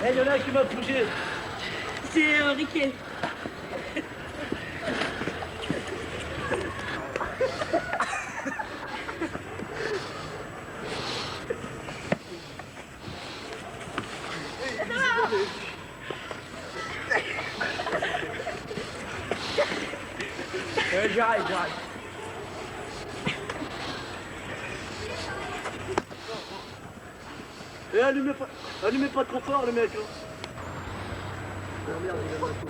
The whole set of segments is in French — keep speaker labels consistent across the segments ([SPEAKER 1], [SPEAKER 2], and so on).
[SPEAKER 1] Eh, il y en a un qui m'a bougé.
[SPEAKER 2] C'est Riquet.
[SPEAKER 1] J'arrête. Eh, allumez pas trop fort, les mecs. Hein. Oh merde, il y a un bateau.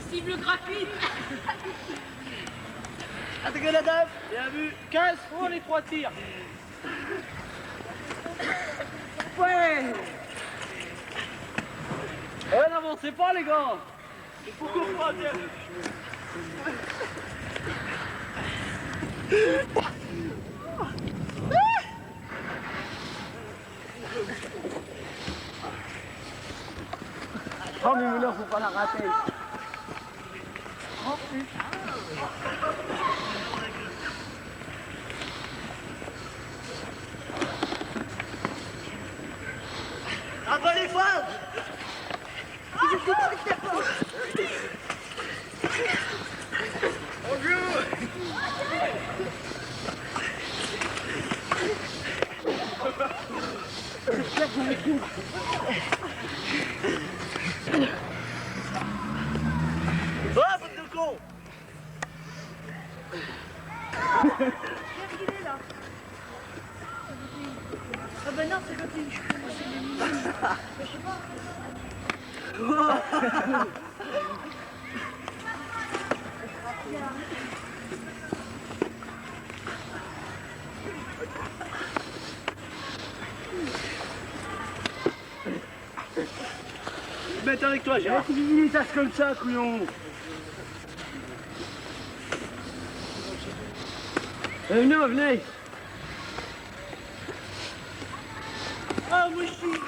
[SPEAKER 2] Cible gratuite.
[SPEAKER 1] Attaquez la dame. Bien vu. 15 pour les 3 tirs. Ouais. Eh, n'avancez pas, les gars. Il faut qu'on fasse. Oh, mais là, faut pas la rater. Oh, putain. Ah bah les femmes. Oh Dieu. Ah, bande de con.
[SPEAKER 2] Qu'est-ce qu'il est là? Ah bah non, c'est l'autre ligne. Je sais pas.
[SPEAKER 1] Mets avec toi, Gérard. Tu dis ça comme ça, couillon. Venez.
[SPEAKER 2] Ah, moi je suis.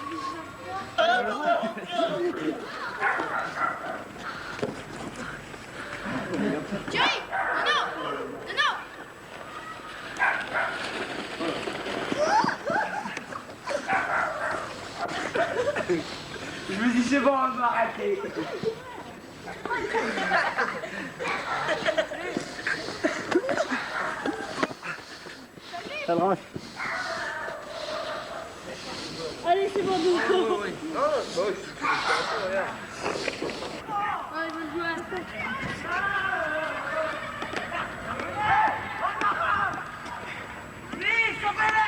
[SPEAKER 2] Thierry! Non!
[SPEAKER 1] Je me dis c'est bon, on va arrêter. Ça le range.
[SPEAKER 2] Allez, c'est bon, nous.
[SPEAKER 1] Oui.
[SPEAKER 2] Ah, il veut jouer à ça.
[SPEAKER 1] Oui, chauffez-le.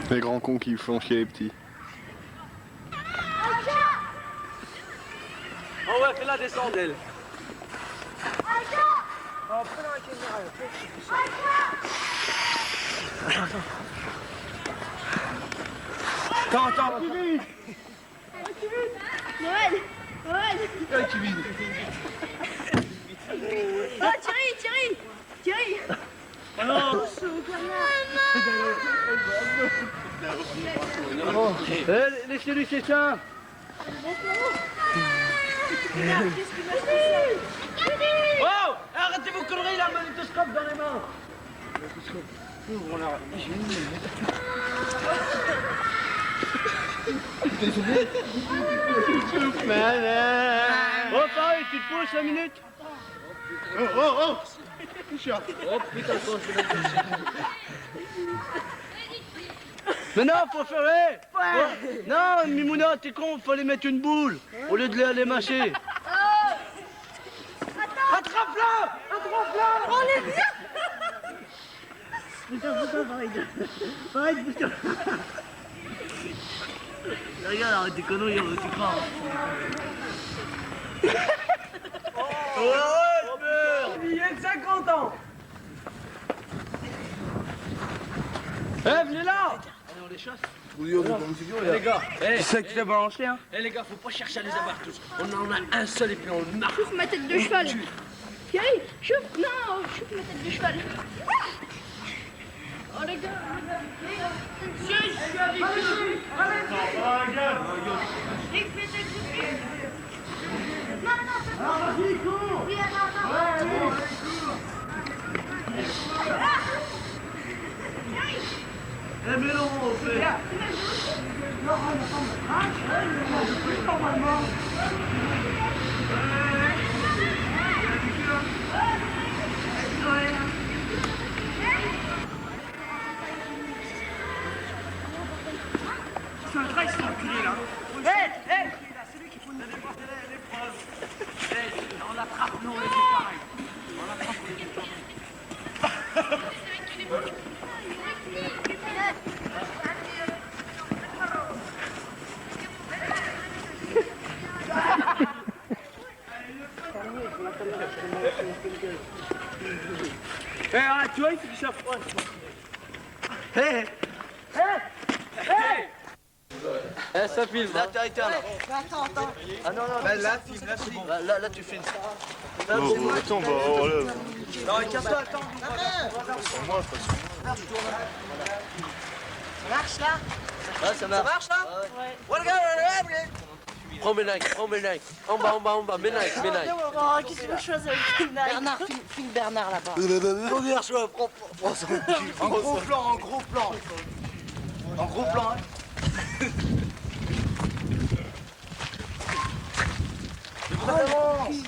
[SPEAKER 3] Les grands cons qui font chier les petits.
[SPEAKER 1] Oh ouais, fais-la descendre, elle. Attends, plus vite.
[SPEAKER 2] Noël!
[SPEAKER 1] Tu vides.
[SPEAKER 2] Oh, Thierry!
[SPEAKER 1] Oh non. Eh, laissez-lui, c'est ça. Oh, arrêtez vos conneries, là, magnétoscope dans les mains. Désolé. Oh, pareil, tu te poses 5 minutes. Oh. Oh putain, attends, je vais mettre Mais non, faut faire... Ouais. Non, Mimouna, t'es con, fallait mettre une boule au lieu de les mâcher. Attrape-la.
[SPEAKER 2] Oh, les vieux!
[SPEAKER 1] Putain, arrête, putain. Regarde, arrête tes conneries, tu crois. Oh, merde. Il y a 50 ans. Eh, venez là. Allez, on les chasse. Les gars,
[SPEAKER 4] C'est ça que tu t'as balancé, hein?
[SPEAKER 1] les gars, faut pas chercher à les avoir tous. On en a un seul et puis on le marque.
[SPEAKER 2] Ma tête de cheval. Thierry, chauffe. Non, chauffe ma tête de cheval. Oh les gars. Si, je suis avec vous.
[SPEAKER 1] Eh mais non, on fait.
[SPEAKER 4] C'est un trace, cet enculé là. Hé, c'est lui qui faut nous déporter l'épreuve. On l'attrape, nous, on les fait pareil. On l'attrape, on les fait pareil.
[SPEAKER 1] Eh, arrête, tu vois, il fait du chafouin. Hé
[SPEAKER 5] Eh, ça filme.
[SPEAKER 6] Là, t'es arrêté là.
[SPEAKER 2] Attends.
[SPEAKER 6] Ah non, non, là, filme, là, c'est bon. Là, tu filmes.
[SPEAKER 3] Oh, attends, bah, oh, là.
[SPEAKER 6] Non, casse-toi, attends.
[SPEAKER 2] Ça marche là?
[SPEAKER 6] Ah, ça marche là? Ouais.
[SPEAKER 5] Prends Ménac, prends Ménac. En bas, Ménac.
[SPEAKER 2] Oh, qu'est-ce que tu veux choisir avec Bernard, filme Bernard là-bas.
[SPEAKER 6] Première chose, prends son cul. En gros plan. En gros plan, hein.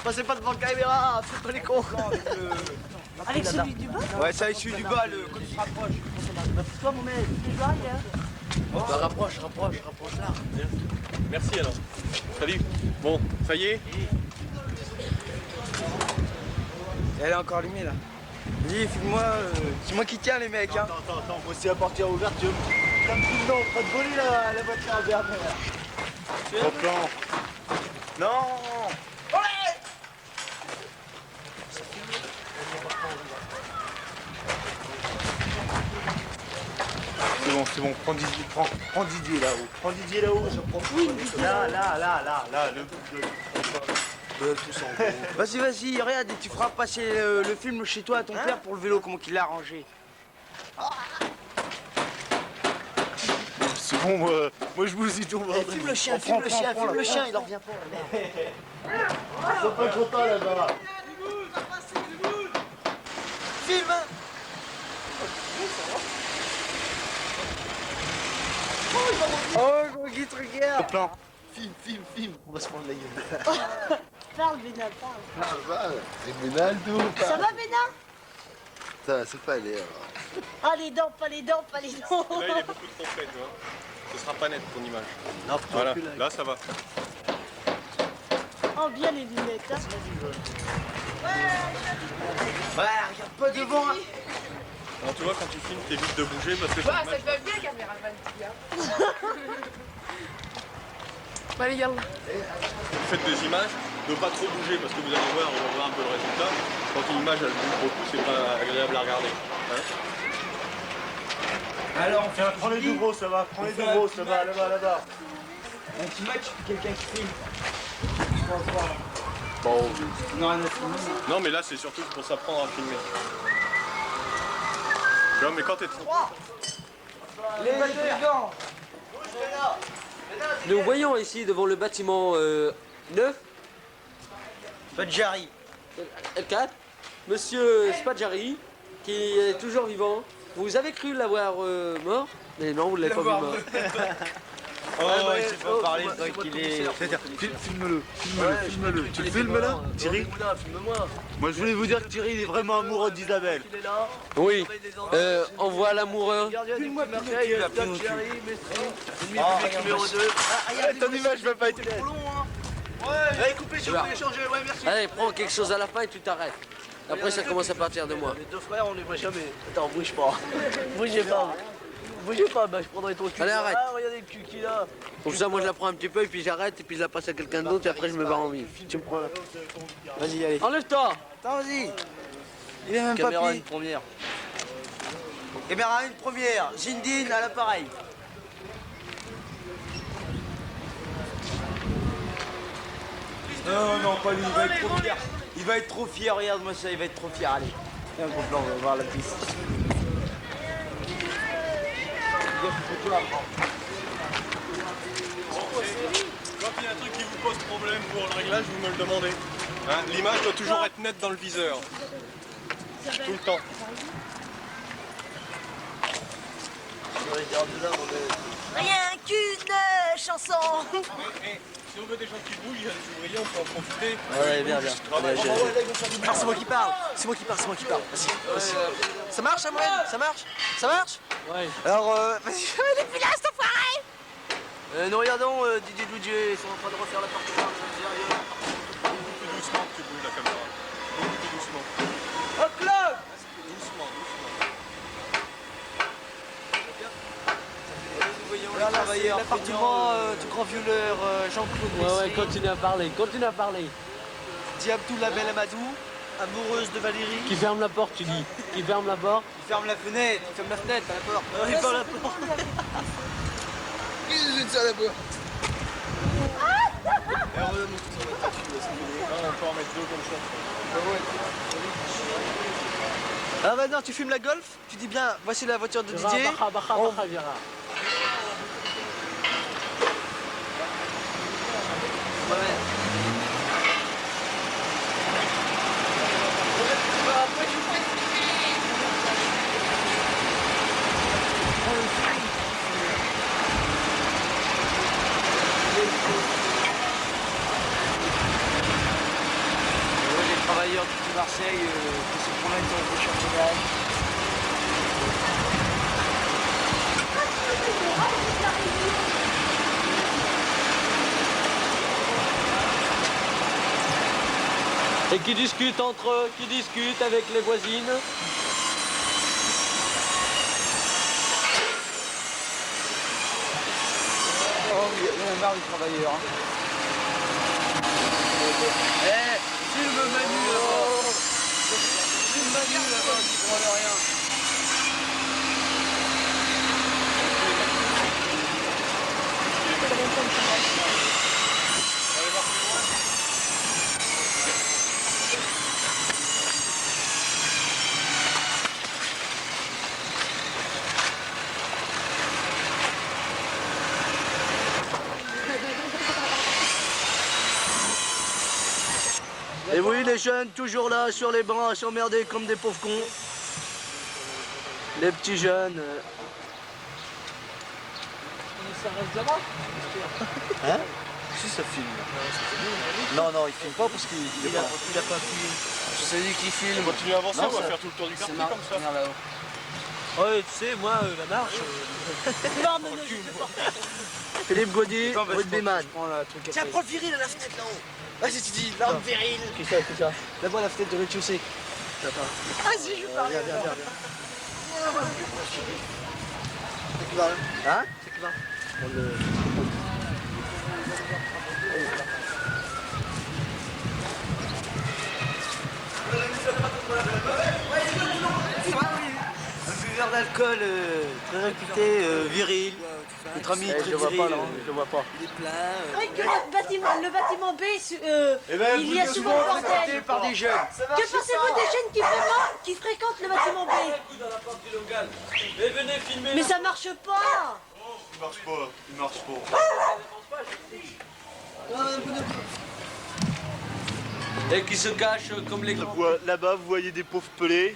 [SPEAKER 6] Passez pas devant la caméra, faites pas les cons.
[SPEAKER 2] Avec celui du bas?
[SPEAKER 6] Ouais, c'est avec celui du bas, quand tu te rapproches.
[SPEAKER 2] Toi, mon mec, tu vois, il est là.
[SPEAKER 5] Bah, rapproche là.
[SPEAKER 7] Merci alors. Salut. Bon, ça y est?
[SPEAKER 6] Elle est encore allumée là. Vas-y, filme-moi, c'est moi qui tiens les mecs. Hein.
[SPEAKER 1] Attends, moi c'est la portière ouverte, tu vas me filmer en train de voler la voiture à Bernard.
[SPEAKER 3] Gros plan.
[SPEAKER 6] Non.
[SPEAKER 3] C'est bon, prends Didier là-haut.
[SPEAKER 1] Prends Didier là-haut, je prends. Oui, là, tous en gros.
[SPEAKER 6] Vas-y, regarde, et tu feras passer le film chez toi à ton père pour le vélo, comment qu'il l'a arrangé.
[SPEAKER 3] C'est bon, moi je vous dis tout.
[SPEAKER 6] Filme le chien, il en revient pas.
[SPEAKER 1] Ils sont pas contents là-bas.
[SPEAKER 6] Filme. Oh, gros Guy Truguer.
[SPEAKER 3] Plan.
[SPEAKER 1] Filme, on va se prendre la gueule.
[SPEAKER 2] Parle, Bénin, parle.
[SPEAKER 3] Ça va, c'est Benaldo.
[SPEAKER 2] Ça va, Bénin?
[SPEAKER 3] Ça, c'est pas l'air.
[SPEAKER 2] Ah, les dents, pas les dents.
[SPEAKER 7] Là, il est beaucoup trop fait, tu vois. Ce sera pas net ton image.
[SPEAKER 1] Non, faut
[SPEAKER 7] Voilà,
[SPEAKER 1] reculer.
[SPEAKER 7] là ça va.
[SPEAKER 2] Oh, bien les lunettes, hein.
[SPEAKER 6] Ouais, regarde pas devant. Hein.
[SPEAKER 7] Alors tu vois, quand tu filmes, t'évites de bouger parce que
[SPEAKER 8] Ça te va bien, caméraman, Bah les gars.
[SPEAKER 7] vous faites des images, ne pas trop bouger parce que vous allez voir, on va voir un peu le résultat. Quand une image elle bouge beaucoup, c'est pas agréable à regarder. Hein.
[SPEAKER 6] Alors, on fait un
[SPEAKER 1] Prends les deux gros, ça va. Prends les deux gros, ça va. Là-bas.
[SPEAKER 6] un petit match, quelqu'un qui filme.
[SPEAKER 3] Bon,
[SPEAKER 6] Non, un autre.
[SPEAKER 7] Non mais là c'est surtout pour s'apprendre à filmer. Tu vois, mais quand t'es trop...
[SPEAKER 6] Les élégants.
[SPEAKER 5] Nous voyons ici devant le bâtiment 9,
[SPEAKER 6] Badjari.
[SPEAKER 5] L4, Monsieur Spadjari, qui est toujours vivant. Vous avez cru l'avoir mort, mais non, vous ne l'avez pas vu mort.
[SPEAKER 6] Oh, il sait pas parler, c'est vrai qu'il est...
[SPEAKER 1] Filme-le. Tu le filmes là, Thierry? Moi, je voulais vous dire que Thierry il est vraiment amoureux d'Isabelle.
[SPEAKER 5] Oui, on voit l'amoureux.
[SPEAKER 6] Filme-moi, il a pris mon cul.
[SPEAKER 1] Numéro 2. Ton image va pas être trop long, hein. Ouais, allez, coupez, si vous voulez changer. Ouais, merci.
[SPEAKER 5] Allez, prends quelque chose à la fin et tu t'arrêtes. Après, ça commence à partir de moi.
[SPEAKER 1] Les deux frères, on les voit jamais. Attends, bouge pas. Bougez pas. Bougez pas, bah je prendrai ton cul.
[SPEAKER 5] Allez, arrête.
[SPEAKER 1] Ah, regardez le cul qu'il a.
[SPEAKER 5] Pour ça, moi, je la prends un petit peu et puis j'arrête et puis je la passe à quelqu'un d'autre et après, je me barre en ville.
[SPEAKER 1] Tu me prends là.
[SPEAKER 6] Vas-y, allez.
[SPEAKER 5] Enlève-toi.
[SPEAKER 6] Attends, vas-y. Il est même pas
[SPEAKER 1] Caméra
[SPEAKER 6] pris.
[SPEAKER 1] une première.
[SPEAKER 6] Caméra une première. Zindine à l'appareil. Non, pas lui, il va être trop fier. Il va être trop fier, regarde-moi ça, il va être trop fier, allez. Et un gros plan, on va voir la piste.
[SPEAKER 7] Quand il y a un truc qui vous pose problème pour le réglage, vous me le demandez. Hein, l'image doit toujours être nette dans le viseur. Tout le temps.
[SPEAKER 2] Rien qu'une chanson.
[SPEAKER 7] Si on veut des gens qui bouillent, il y a des ouvriers, on peut en profiter.
[SPEAKER 6] Ouais, bien, bien.
[SPEAKER 7] Travaille.
[SPEAKER 6] Alors c'est moi qui parle, c'est moi qui parle, c'est moi qui parle. Vas-y, vas-y. Ça marche, Amoué? Ça marche? Ça marche?
[SPEAKER 5] Ouais.
[SPEAKER 6] Alors, vas-y, il est plus là, cet enfoiré! Nous regardons Didier Doudier, ils sont en train de refaire l'appartement.
[SPEAKER 7] Beaucoup plus doucement que tu bouges la caméra. Beaucoup plus doucement.
[SPEAKER 6] Hop là!
[SPEAKER 7] Doucement, doucement.
[SPEAKER 6] Voilà, travailleur, l'appartement du grand violeur Jean-Claude
[SPEAKER 5] Ouais, ouais,
[SPEAKER 6] Messier.
[SPEAKER 5] continue à parler, continue à parler.
[SPEAKER 6] Diabdou la belle Amadou, amoureuse de Valérie.
[SPEAKER 5] Qui ferme la porte, tu dis. Qui ferme la porte.
[SPEAKER 6] Il ferme la fenêtre, il ferme la fenêtre, pas la porte. Il ferme la porte. Il est ça la porte.
[SPEAKER 7] On peut en mettre deux comme ça.
[SPEAKER 6] Alors maintenant, tu filmes la Golf, tu dis bien, voici la voiture de Didier.
[SPEAKER 5] Baja, Viera.
[SPEAKER 6] Les travailleurs de Marseille qui se promènent dans le championnat.
[SPEAKER 5] Et qui discutent entre eux, qui discutent avec les voisines.
[SPEAKER 6] Oh, il y en a marre des travailleurs. Filme Manu là-bas. Filme Manu là-bas, tu comprends rien.
[SPEAKER 1] Et oui, les jeunes, toujours là, sur les bancs, à s'emmerder comme des pauvres cons. Les petits jeunes.
[SPEAKER 5] Ça reste là-bas.
[SPEAKER 6] Hein? Si ça filme. Non, non, il filme pas parce qu'il a pas filmé. C'est lui qui filme.
[SPEAKER 7] Continue à avancer,
[SPEAKER 6] Non,
[SPEAKER 7] on va
[SPEAKER 6] ça-
[SPEAKER 7] faire tout le tour du quartier
[SPEAKER 6] marrant.
[SPEAKER 7] comme ça.
[SPEAKER 6] Regarde là-haut. Ouais, tu sais, moi, la marche.
[SPEAKER 2] Non, mais je peux pas.
[SPEAKER 1] Philippe Gaudy, rugbyman.
[SPEAKER 6] Tiens, prends le viril à la fenêtre là-haut. Vas-y, tu dis, l'arme viril. Qui ça? Là-bas, à la fenêtre de rez-de-chaussée.
[SPEAKER 2] Vas-y, je parle.
[SPEAKER 6] Viens. C'est qui va?
[SPEAKER 1] Hein?
[SPEAKER 6] C'est qui va? Un buveur d'alcool très réputé, viril. Notre ami très
[SPEAKER 1] Je vois
[SPEAKER 6] viril.
[SPEAKER 1] pas, non, je vois pas.
[SPEAKER 6] Il est plein.
[SPEAKER 2] C'est vrai que le bâtiment B,
[SPEAKER 6] ben,
[SPEAKER 2] il y a souvent le bordel.
[SPEAKER 6] par des jeunes.
[SPEAKER 2] Que pensez-vous des jeunes qui fréquentent le bâtiment B?
[SPEAKER 5] Mais venez filmer.
[SPEAKER 2] Mais ça marche pas.
[SPEAKER 3] Il marche pas, il marche pas.
[SPEAKER 5] Et qui se cachent comme les grands.
[SPEAKER 3] Là-bas, vous voyez des pauvres pelés.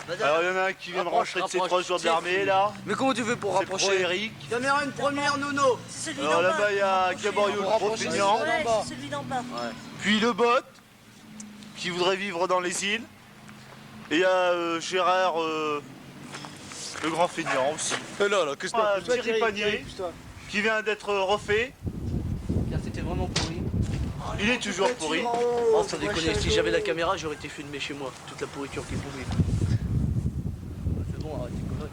[SPEAKER 3] Alors, il y en a un qui vient de
[SPEAKER 5] Rapproche,
[SPEAKER 3] rentrer de ses
[SPEAKER 5] rapproche.
[SPEAKER 3] 3 jours d'armée, là.
[SPEAKER 6] Mais comment tu veux pour
[SPEAKER 3] C'est pro
[SPEAKER 6] rapprocher?
[SPEAKER 3] Eric.
[SPEAKER 6] Caméra une première, Nono.
[SPEAKER 2] C'est celui
[SPEAKER 3] Alors
[SPEAKER 2] d'en bas.
[SPEAKER 3] là-bas, il y a Gaborio, le gros feignant.
[SPEAKER 2] Ouais, c'est celui d'en bas.
[SPEAKER 3] Puis le bot, qui voudrait vivre dans les îles. Et il y a Gérard, le grand feignant aussi.
[SPEAKER 7] Là, qu'est-ce
[SPEAKER 3] Ah, Thierry Panier, qui vient d'être refait.
[SPEAKER 6] C'était vraiment pourri.
[SPEAKER 3] Il est toujours pourri.
[SPEAKER 6] Oh, ça déconne. Si j'avais la caméra, j'aurais été filmé chez moi. Toute la pourriture qui est pourrie. C'est bon, arrête tes conneries.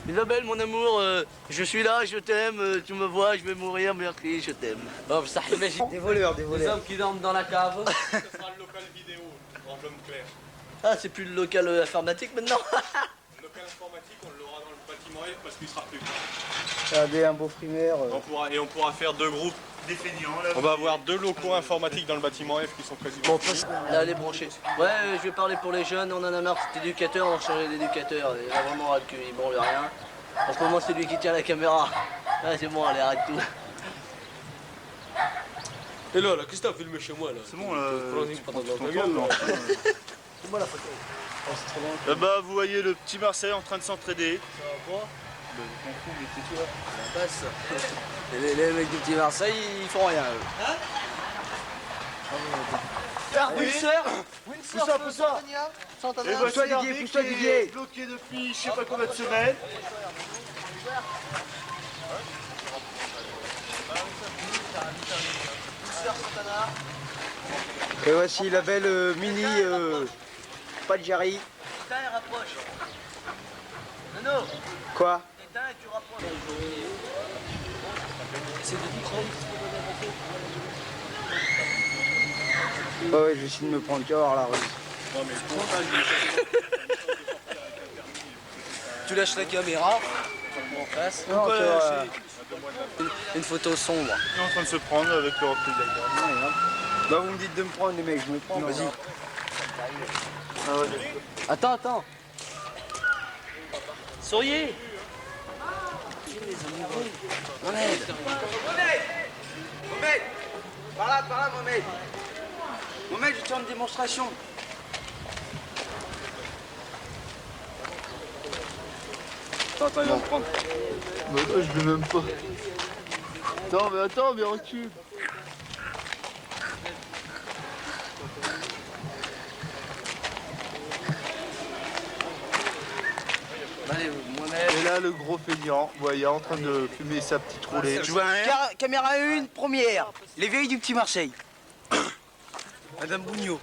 [SPEAKER 6] Isabelle, mon amour, je suis là, je t'aime, tu me vois, je vais mourir, merci, je t'aime.
[SPEAKER 5] Oh, ça imagine.
[SPEAKER 6] Des voleurs, des
[SPEAKER 5] Les hommes qui dorment dans la cave.
[SPEAKER 7] Ce sera le local vidéo, en jaune clair.
[SPEAKER 6] Ah, c'est plus le local informatique maintenant.
[SPEAKER 7] Le local informatique, on l'aura dans le bâtiment F parce qu'il sera plus grand.
[SPEAKER 6] Regardez, un beau primaire.
[SPEAKER 7] On pourra faire deux groupes
[SPEAKER 3] des feignants. Là,
[SPEAKER 7] On va avoir 2 locaux informatiques dans le bâtiment F qui sont quasiment finis.
[SPEAKER 6] Là, elle est branchée. Ouais, je vais parler pour les jeunes, on en a marre de cet éducateur, on va changer d'éducateur. Il a vraiment hâte qu'il branle rien. En ce moment, c'est lui qui tient la caméra. Ah, c'est bon, allez, arrête tout.
[SPEAKER 5] Et là, qu'est-ce que t'as filmé chez moi là?
[SPEAKER 3] C'est bon, là.
[SPEAKER 5] Tu prends ta gueule, là.
[SPEAKER 6] C'est moi la photo.
[SPEAKER 3] Là-bas, vous voyez le petit Marseille en train de s'entraider.
[SPEAKER 6] Ça va pas?
[SPEAKER 5] La passe. Les mecs du petit Marseille, ils font rien eux.
[SPEAKER 3] Pousse ça. Et voici Didier, pousse-toi Didier. Bloqué depuis je sais pas combien de semaines.
[SPEAKER 9] Et voici la belle mini Spadjari.
[SPEAKER 6] Éteins et rapproche. Nono,
[SPEAKER 9] Quoi?
[SPEAKER 6] éteins et tu rapproches. C'est de
[SPEAKER 9] Ouais, je vais essayer de me prendre, tu vas voir la rue.
[SPEAKER 6] Tu lâches la caméra, en face.
[SPEAKER 9] Non, tu vois,
[SPEAKER 6] Une photo sombre.
[SPEAKER 3] Il est en train de se prendre avec le recul de la caméra.
[SPEAKER 9] bah vous me dites de me prendre les mecs, je me prends, vas-y.
[SPEAKER 6] Attends. Souriez.
[SPEAKER 9] Mohamed, par là, Mohamed. Mohamed, je te fais une démonstration. Attends, il va me prendre.
[SPEAKER 1] Bah non, je vais même pas. Attends, mais recule. Et là, le gros feignant, voyez, en train de fumer sa petite roulée.
[SPEAKER 9] Tu vois rien? Caméra 1, première. Les vieilles du petit Marseille. Madame Bougnot.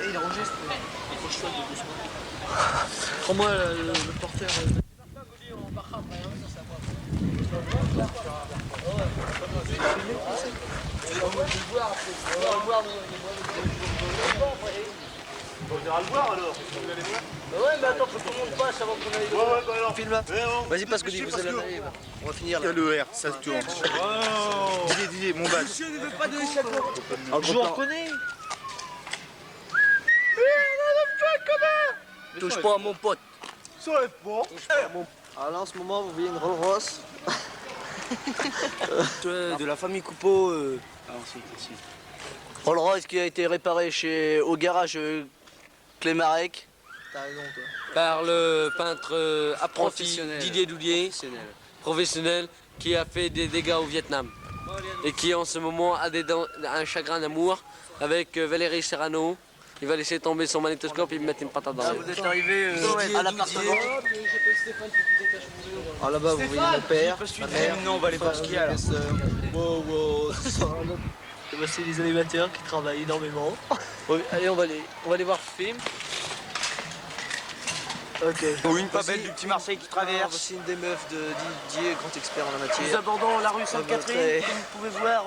[SPEAKER 6] Et il enregistre. Il faut que je sois de doucement. Prends-moi le porteur.
[SPEAKER 3] On ira le voir alors.
[SPEAKER 6] Bah ouais, mais attends, faut que tout le monde passe avant qu'on aille le voir.
[SPEAKER 3] Bah alors.
[SPEAKER 6] Filme là.
[SPEAKER 3] Vas-y,
[SPEAKER 6] Parce que vous allez arriver. On va finir
[SPEAKER 3] Il y
[SPEAKER 6] là.
[SPEAKER 3] a le R, ça se tourne. Didier, mon badge.
[SPEAKER 9] Monsieur ne veut pas donner sa cour.
[SPEAKER 6] Je vous reconnais. Touche pas à mon pote.
[SPEAKER 3] Soulève pas.
[SPEAKER 6] Alors là, en ce moment, vous voyez une Rolls Royce.
[SPEAKER 9] De la famille Coupeau.
[SPEAKER 6] Rolls Royce qui a été réparé au garage Clémarec.
[SPEAKER 5] Par le peintre apprenti
[SPEAKER 6] Professionnel.
[SPEAKER 5] Didier Doulier, professionnel, qui a fait des dégâts au Vietnam. Et qui en ce moment a un chagrin d'amour avec Valérie Serrano. Il va laisser tomber son magnétoscope et lui mettre une patate dans
[SPEAKER 6] Là,
[SPEAKER 5] le
[SPEAKER 6] vous êtes arrivé à l'appartement.
[SPEAKER 9] Ah là-bas, vous voyez mon père, ma mère. Non, on va aller voir ce qu'il y a là.
[SPEAKER 6] C'est les animateurs qui travaillent énormément. Allez, on va aller voir le film. Ok.
[SPEAKER 9] Ou une pas belle du petit Marseille qui traverse.
[SPEAKER 6] Voici une des meufs de Didier, grand expert en la
[SPEAKER 5] Nous
[SPEAKER 6] matière.
[SPEAKER 5] abordons la rue
[SPEAKER 6] Sainte-Catherine.
[SPEAKER 5] Sainte-Catherine.
[SPEAKER 6] Comme vous pouvez voir,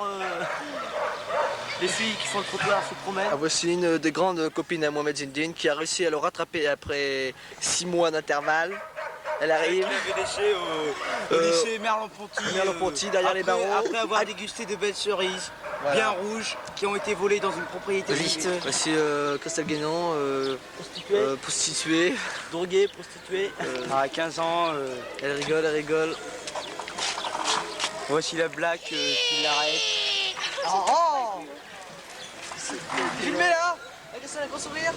[SPEAKER 6] les filles qui font le trottoir se promènent. Voici une des grandes copines à Mohamed Zindine qui a réussi à le rattraper après 6 mois d'intervalle. Elle arrive.
[SPEAKER 9] Il avait laissé au lycée Merleau-Ponty.
[SPEAKER 6] Merleau-Ponty, derrière les barreaux.
[SPEAKER 9] Après avoir dégusté de belles cerises, bien rouges, qui ont été volées dans une propriété privée.
[SPEAKER 6] Voici Christelle Guénon, prostituée, droguée, prostituée.
[SPEAKER 9] À 15 ans,
[SPEAKER 6] Elle rigole.
[SPEAKER 9] voici la blague qui l'arrête.
[SPEAKER 6] Oh Filmez là Regardez un gros sourire.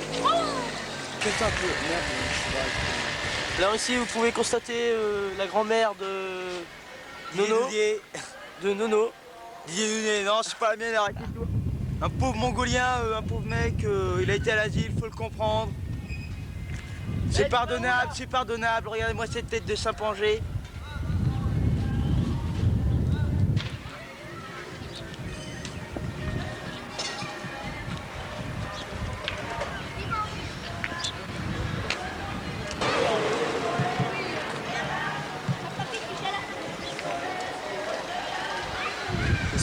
[SPEAKER 6] Putain, merde. Alors ici, vous pouvez constater la grand-mère de Nono. De Nono.
[SPEAKER 9] Didier Doulier, non, c'est pas la mienne, arrêtez-toi. Un pauvre Mongolien, un pauvre mec, il a été à l'asile, faut le comprendre. C'est pardonnable, regardez-moi cette tête de Saint-Pangé.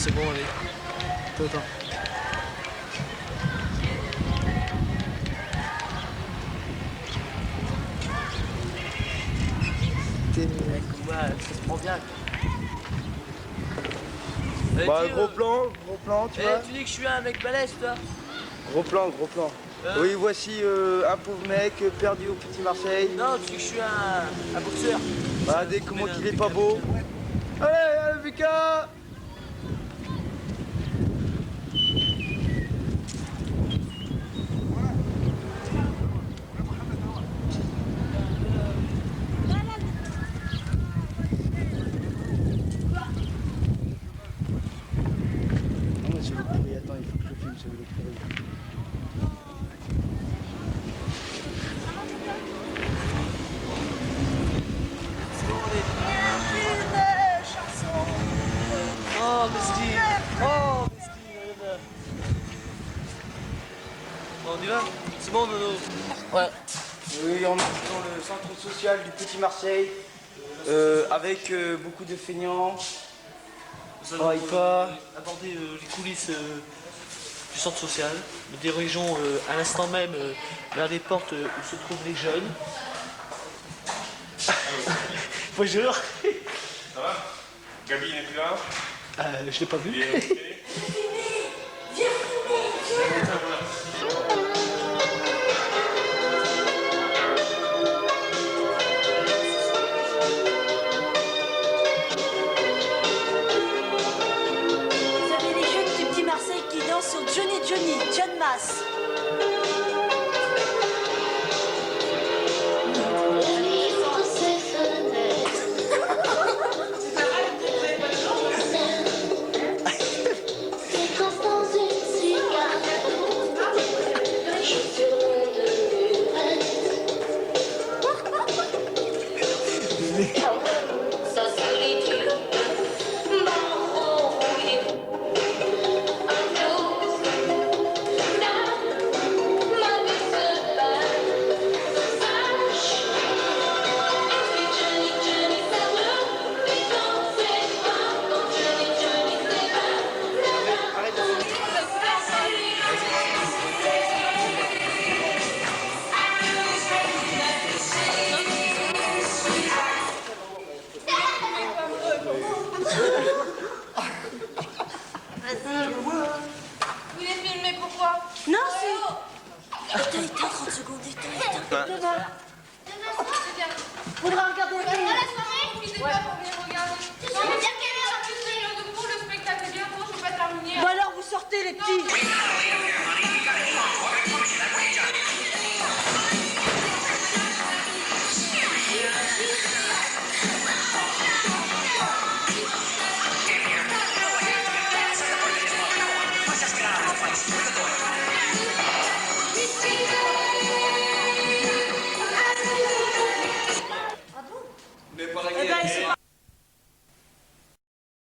[SPEAKER 6] C'est bon, allez. Attends. ça se prend bien.
[SPEAKER 9] Bah, gros plan, tu vois.
[SPEAKER 6] Tu dis que je suis un mec balèze, toi.
[SPEAKER 9] Gros plan. Oui, voici un pauvre mec perdu au Petit Marseille.
[SPEAKER 6] Non, tu dis que je suis un boxeur.
[SPEAKER 9] Ah, dès comment qu'il est pas beau. Allez, Lucas. Attends, il faut que je filme, ça veut dire.
[SPEAKER 6] Oh, Mesquine. Oh, Mesquine. Bon, on y va? C'est bon, Nono? Ouais.
[SPEAKER 9] Oui, on est dans le centre social du Petit Marseille, avec beaucoup de feignants.
[SPEAKER 6] Nous allons aborder les coulisses du centre social. Nous dirigeons à l'instant même vers les portes où se trouvent les jeunes. Bonjour.
[SPEAKER 7] Ça va? Gabi n'est plus là?
[SPEAKER 6] Je l'ai pas vu.
[SPEAKER 2] Vous avez les jeunes du Petit Marseille qui dansent sur Johnny, John Mass.
[SPEAKER 8] Vous les filmez pourquoi?
[SPEAKER 2] Non, c'est... Éteins, 30 secondes, éteins. Faudra regarder la télé.
[SPEAKER 8] Vous finissez pas pour venir regarder. Non, mais dire qu'elle est sortie de l'heure de cours, le spectacle est bientôt, je peux pas terminer.
[SPEAKER 2] Bon alors, vous sortez les petits.
[SPEAKER 7] Mais par exemple,